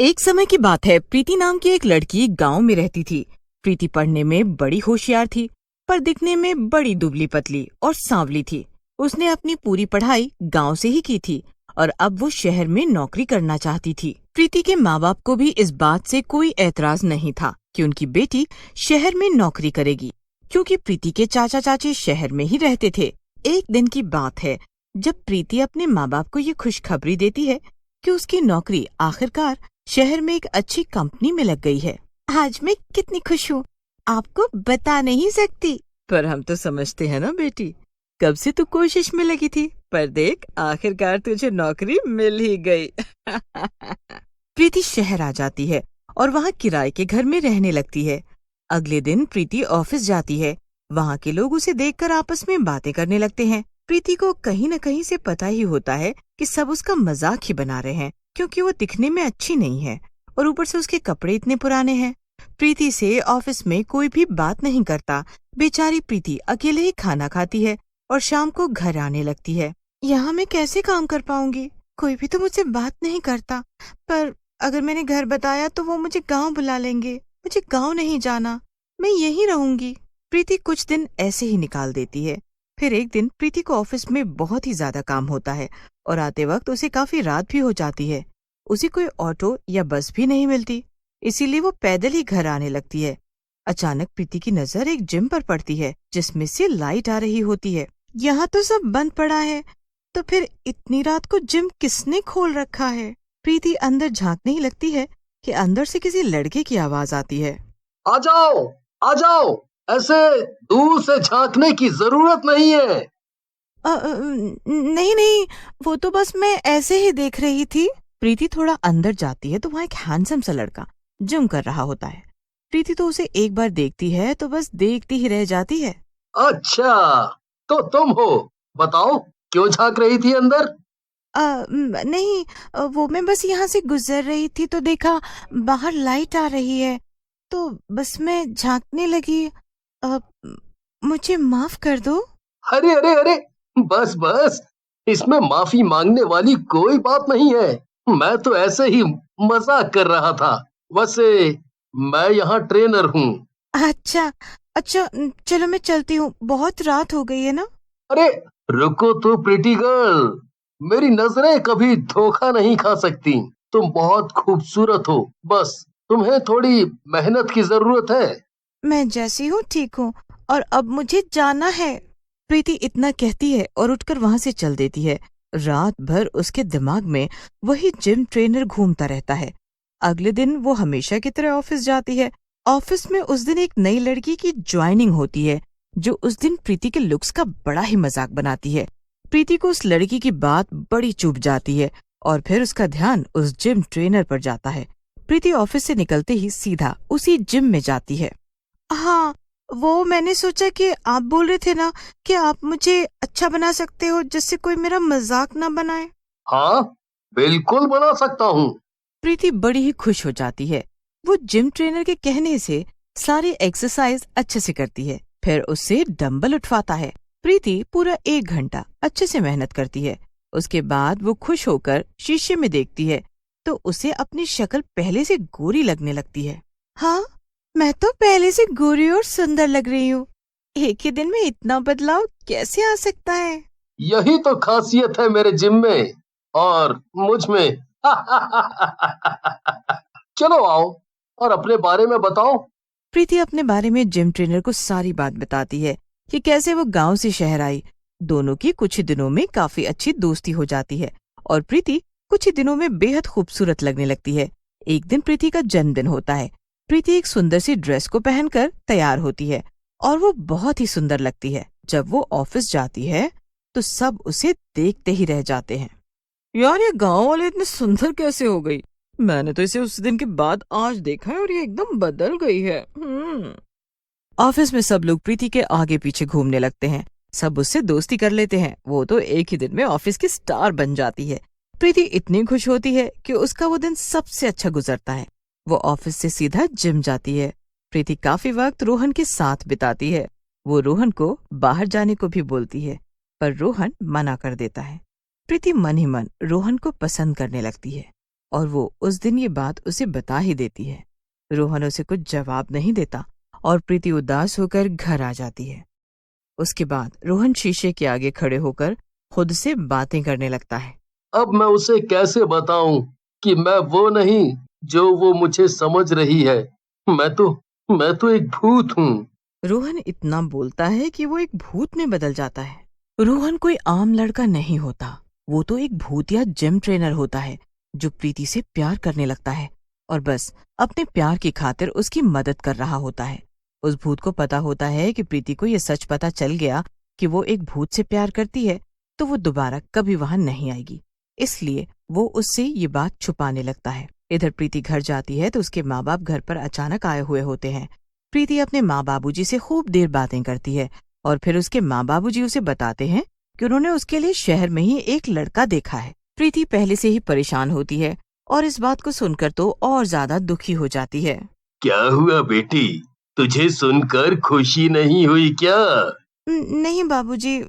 एक समय की बात है। प्रीति नाम की एक लड़की गांव में रहती थी। प्रीति पढ़ने में बड़ी होशियार थी, पर दिखने में बड़ी दुबली पतली और सांवली थी। उसने अपनी पूरी पढ़ाई गांव से ही की थी और अब वो शहर में नौकरी करना चाहती थी। प्रीति के माँ बाप को भी इस बात से कोई एतराज नहीं था कि उनकी बेटी शहर में नौकरी करेगी, क्योंकि प्रीति के चाचा चाची शहर में ही रहते थे। एक दिन की बात है जब प्रीति अपने माँ बाप को ये खुशखबरी देती है कि उसकी नौकरी आखिरकार शहर में एक अच्छी कंपनी में लग गई है। आज मैं कितनी खुश हूँ, आपको बता नहीं सकती। पर हम तो समझते हैं ना बेटी, कब से तू कोशिश में लगी थी, पर देख आखिरकार तुझे नौकरी मिल ही गई। प्रीति शहर आ जाती है और वहाँ किराए के घर में रहने लगती है। अगले दिन प्रीति ऑफिस जाती है। वहाँ के लोग उसे देखकर आपस में बातें करने लगते हैं। प्रीति को कहीं न कहीं से पता ही होता है कि सब उसका मजाक ही बना रहे हैं, क्योंकि वो दिखने में अच्छी नहीं है और ऊपर से उसके कपड़े इतने पुराने हैं। प्रीति से ऑफिस में कोई भी बात नहीं करता। बेचारी प्रीति अकेले ही खाना खाती है और शाम को घर आने लगती है। यहाँ मैं कैसे काम कर पाऊंगी, कोई भी तो मुझसे बात नहीं करता। पर अगर मैंने घर बताया तो वो मुझे गांव बुला लेंगे। मुझे गांव नहीं जाना, मैं यहीं रहूंगी। प्रीति कुछ दिन ऐसे ही निकाल देती है। फिर एक दिन प्रीति को ऑफिस में बहुत ही ज्यादा काम होता है और आते वक्त उसे काफी रात भी हो जाती है। उसे कोई ऑटो या बस भी नहीं मिलती, इसीलिए वो पैदल ही घर आने लगती है। अचानक प्रीति की नजर एक जिम पर पड़ती है, जिसमें से लाइट आ रही होती है। यहाँ तो सब बंद पड़ा है, तो फिर इतनी रात को जिम किसने खोल रखा है? प्रीति अंदर झांकने ही लगती है कि अंदर से किसी लड़के की आवाज आती है। आ जाओ, आ जाओ, ऐसे दूर से झांकने की जरूरत नहीं है। नहीं नहीं, वो तो बस मैं ऐसे ही देख रही थी। प्रीति थोड़ा अंदर जाती है तो वहाँ एक हैंडसम सा लड़का जिम कर रहा होता है। प्रीति तो उसे एक बार देखती है तो बस देखती ही रह जाती है। अच्छा, तो तुम हो, बताओ क्यों झांक रही थी अंदर? नहीं, वो मैं बस यहाँ से गुजर रही थी तो देखा बाहर लाइट आ रही है, तो बस मैं झांकने लगी। मुझे माफ कर दो। अरे अरे अरे, बस बस, इसमें माफी मांगने वाली कोई बात नहीं है। मैं तो ऐसे ही मजाक कर रहा था। वैसे मैं यहाँ ट्रेनर हूँ। अच्छा अच्छा, चलो मैं चलती हूँ, बहुत रात हो गई है ना। अरे रुको तो प्रिटी गर्ल, मेरी नजरें कभी धोखा नहीं खा सकती। तुम बहुत खूबसूरत हो, बस तुम्हें थोड़ी मेहनत की जरूरत है। मैं जैसी हूँ ठीक हूँ, और अब मुझे जाना है। प्रीति इतना कहती है और उठकर वहां से चल देती है। रात भर उसके दिमाग में वही जिम ट्रेनर घूमता रहता है। अगले दिन वो हमेशा की तरह ऑफिस जाती है। ऑफिस में उस दिन एक नई लड़की की ज्वाइनिंग होती है, जो उस दिन प्रीति के लुक्स का बड़ा ही मजाक बनाती है। प्रीति को उस लड़की की बात बड़ी चुभ जाती है और फिर उसका ध्यान उस जिम ट्रेनर पर जाता है। प्रीति ऑफिस से निकलते ही सीधा उसी जिम में जाती है। हाँ, वो मैंने सोचा कि आप बोल रहे थे ना कि आप मुझे अच्छा बना सकते हो, जिससे कोई मेरा मजाक ना बनाए। हाँ, बिल्कुल बना सकता हूँ। प्रीति बड़ी ही खुश हो जाती है। वो जिम ट्रेनर के कहने से सारी एक्सरसाइज अच्छे से करती है, फिर उससे डंबल उठवाता है। प्रीति पूरा 1 घंटा अच्छे से मेहनत करती है। उसके बाद वो खुश होकर शीशे में देखती है तो उसे अपनी शक्ल पहले से गोरी लगने लगती है। हाँ, मैं तो पहले से गोरी और सुंदर लग रही हूँ। एक ही दिन में इतना बदलाव कैसे आ सकता है? यही तो खासियत है मेरे जिम में और मुझ में। चलो आओ और अपने बारे में बताओ। प्रीति अपने बारे में जिम ट्रेनर को सारी बात बताती है कि कैसे वो गांव से शहर आई। दोनों की कुछ ही दिनों में काफी अच्छी दोस्ती हो जाती है और प्रीति कुछ ही दिनों में बेहद खूबसूरत लगने लगती है। एक दिन प्रीति का जन्मदिन होता है। प्रीति एक सुंदर सी ड्रेस को पहनकर तैयार होती है और वो बहुत ही सुंदर लगती है। जब वो ऑफिस जाती है तो सब उसे देखते ही रह जाते हैं। यार, ये गांव वाले इतने सुंदर कैसे हो गई? मैंने तो इसे उस दिन के बाद आज देखा है और ये एकदम बदल गई है। ऑफिस में सब लोग प्रीति के आगे पीछे घूमने लगते हैं। सब उससे दोस्ती कर लेते हैं। वो तो एक ही दिन में ऑफिस की स्टार बन जाती है। प्रीति इतनी खुश होती है कि उसका वो दिन सबसे अच्छा गुजरता है। वो ऑफिस से सीधा जिम जाती है। प्रीति काफी वक्त रोहन के साथ बिताती है। वो रोहन को बाहर जाने को भी बोलती है, पर रोहन मना कर देता है। प्रीति मन ही मन रोहन को पसंद करने लगती है और वो उस दिन ये बात उसे बता ही देती है। रोहन उसे कुछ जवाब नहीं देता और प्रीति उदास होकर घर आ जाती है। उसके बाद रोहन शीशे के आगे खड़े होकर खुद से बातें करने लगता है। अब मैं उसे कैसे बताऊं कि मैं वो नहीं जो वो मुझे समझ रही है। मैं तो एक भूत हूँ। रोहन इतना बोलता है कि वो एक भूत में बदल जाता है। रोहन कोई आम लड़का नहीं होता, वो तो एक भूत या जिम ट्रेनर होता है जो प्रीति से प्यार करने लगता है और बस अपने प्यार की खातिर उसकी मदद कर रहा होता है। उस भूत को पता होता है कि प्रीति को यह सच पता चल गया कि वो एक भूत से प्यार करती है तो वो दोबारा कभी वहां नहीं आएगी, इसलिए वो उससे ये बात छुपाने लगता है। इधर प्रीति घर जाती है तो उसके माँ बाप घर पर अचानक आए हुए होते हैं। प्रीति अपने माँ बाबूजी से खूब देर बातें करती है और फिर उसके माँ बाबूजी उसे बताते हैं कि उन्होंने उसके लिए शहर में ही एक लड़का देखा है। प्रीति पहले से ही परेशान होती है और इस बात को सुनकर तो और ज्यादा दुखी हो जाती है। क्या हुआ बेटी, तुझे सुनकर खुशी नहीं हुई क्या? नहीं बाबूजी,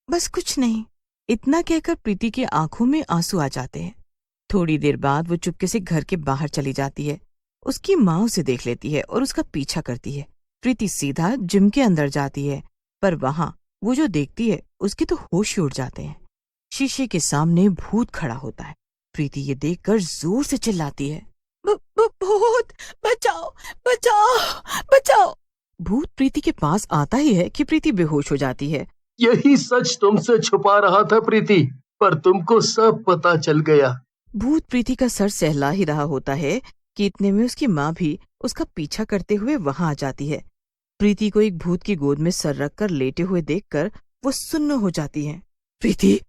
बस कुछ नहीं। इतना कहकर प्रीति की आंखों में आंसू आ जाते हैं। थोड़ी देर बाद वो चुपके से घर के बाहर चली जाती है। उसकी माँ उसे देख लेती है और उसका पीछा करती है। प्रीति सीधा जिम के अंदर जाती है, पर वहां वो जो देखती है उसके तो होश ही उड़ जाते हैं। शीशे के सामने भूत खड़ा होता है। प्रीति ये देखकर जोर से चिल्लाती है, भूत, बचाओ बचाओ बचाओ। भूत प्रीति के पास आता ही है कि प्रीति बेहोश हो जाती है। यही सच तुमसे छुपा रहा था प्रीति, पर तुमको सब पता चल गया। भूत प्रीति का सर सहला ही रहा होता है कि इतने में उसकी माँ भी उसका पीछा करते हुए वहां आ जाती है। प्रीति को एक भूत की गोद में सर रखकर लेटे हुए देखकर वो सुन्न हो जाती है। प्रीति,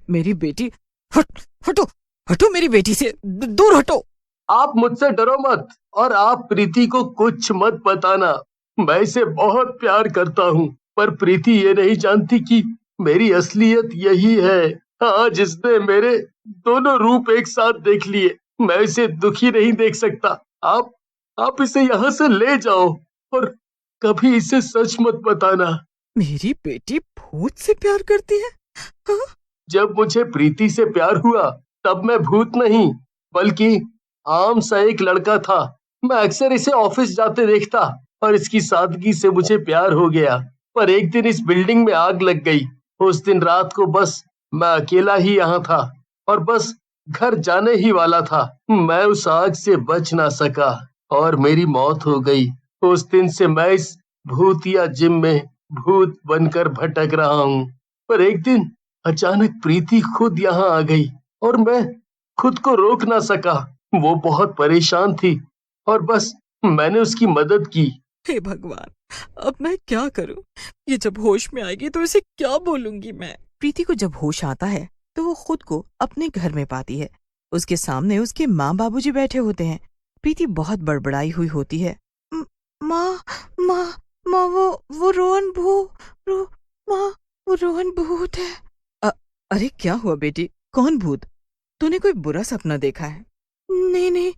मेरी बेटी, हटो हटो, मेरी बेटी से दूर हटो। आप मुझसे डरो मत और आप प्रीति को कुछ मत बताना। मैं इसे बहुत प्यार करता हूँ, पर प्रीति ये नहीं जानती कि मेरी असलियत यही है। आज इसने मेरे दोनों रूप एक साथ देख लिए। मैं इसे दुखी नहीं देख सकता। आप इसे यहाँ से ले जाओ और कभी इसे सच मत बताना। मेरी बेटी भूत से प्यार करती है? हाँ? जब मुझे प्रीति से प्यार हुआ तब मैं भूत नहीं बल्कि आम सा एक लड़का था। मैं अक्सर इसे ऑफिस जाते देखता और इसकी सादगी से मुझे प्यार हो गया। पर एक दिन इस बिल्डिंग में आग लग गई। उस दिन रात को बस मैं अकेला ही यहाँ था और बस घर जाने ही वाला था। मैं उस आग से बच ना सका और मेरी मौत हो गई। उस दिन से मैं इस भूतिया जिम में भूत बनकर भटक रहा हूँ। पर एक दिन अचानक प्रीति खुद यहाँ आ गई और मैं खुद को रोक ना सका। वो बहुत परेशान थी और बस मैंने उसकी मदद की। हे भगवान, अब मैं क्या करूं? ये जब होश में आएगी तो इसे क्या बोलूंगी मैं? प्रीति को जब होश आता है तो वो खुद को अपने घर में पाती है। उसके सामने उसके माँ बाबूजी बैठे होते हैं। प्रीति बहुत बड़बड़ाई हुई होती है। माँ माँ माँ, वो रोहन वो रोहन भूत है। अरे क्या हुआ बेटी, कौन भूत? तूने कोई बुरा सपना देखा है? नहीं,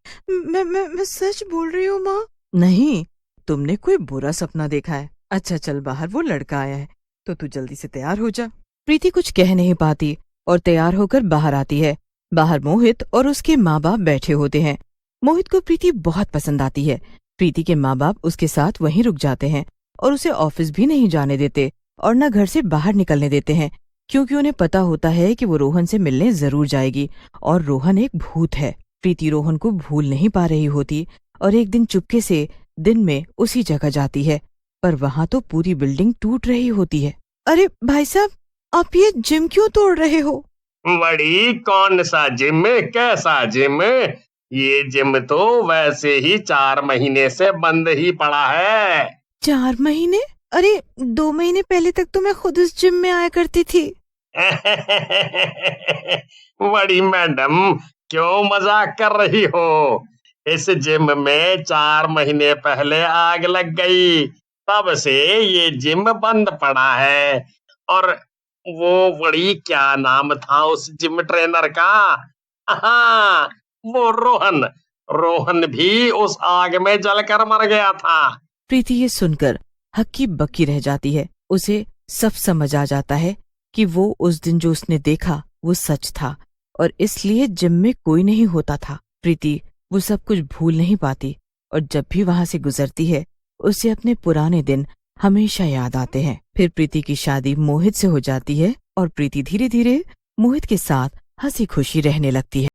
मैं सच बोल रही हूँ माँ। नहीं, तुमने कोई बुरा सपना देखा है। अच्छा चल, बाहर वो लड़का आया है तो तू जल्दी से तैयार हो जा। प्रीति कुछ कह नहीं पाती और तैयार होकर बाहर आती है। बाहर मोहित और उसके माँ बाप बैठे होते हैं। मोहित को प्रीति बहुत पसंद आती है। प्रीति के माँ बाप उसके साथ वहीं रुक जाते हैं और उसे ऑफिस भी नहीं जाने देते और न घर से बाहर निकलने देते हैं, क्योंकि उन्हें पता होता है कि वो रोहन से मिलने जरूर जाएगी और रोहन एक भूत है। प्रीति रोहन को भूल नहीं पा रही होती और एक दिन चुपके से दिन में उसी जगह जाती है, पर वहां तो पूरी बिल्डिंग टूट रही होती है। अरे भाई साहब, आप ये जिम क्यों तोड़ रहे हो? बड़ी, कौन सा जिम, कैसा जिम? ये जिम तो वैसे ही 4 महीने से बंद ही पड़ा है। 4 महीने? अरे 2 महीने पहले तक तो मैं खुद इस जिम में आया करती थी। बड़ी मैडम, क्यों मजाक कर रही हो? इस जिम में 4 महीने पहले आग लग गई, तब से ये जिम बंद पड़ा है। और वो बड़ी, क्या नाम था उस जिम ट्रेनर का? हाँ, वो रोहन भी उस आग में जलकर मर गया था। प्रीति ये सुनकर हक्की बक्की रह जाती है। उसे सब समझ आ जाता है कि वो उस दिन जो उसने देखा वो सच था और इसलिए जिम में कोई नहीं होता था। प्रीति वो सब कुछ भूल नहीं पाती और जब भी वहां से गुजरती है उसे अपने पुराने दिन हमेशा याद आते हैं। फिर प्रीति की शादी मोहित से हो जाती है और प्रीति धीरे धीरे मोहित के साथ हंसी खुशी रहने लगती है।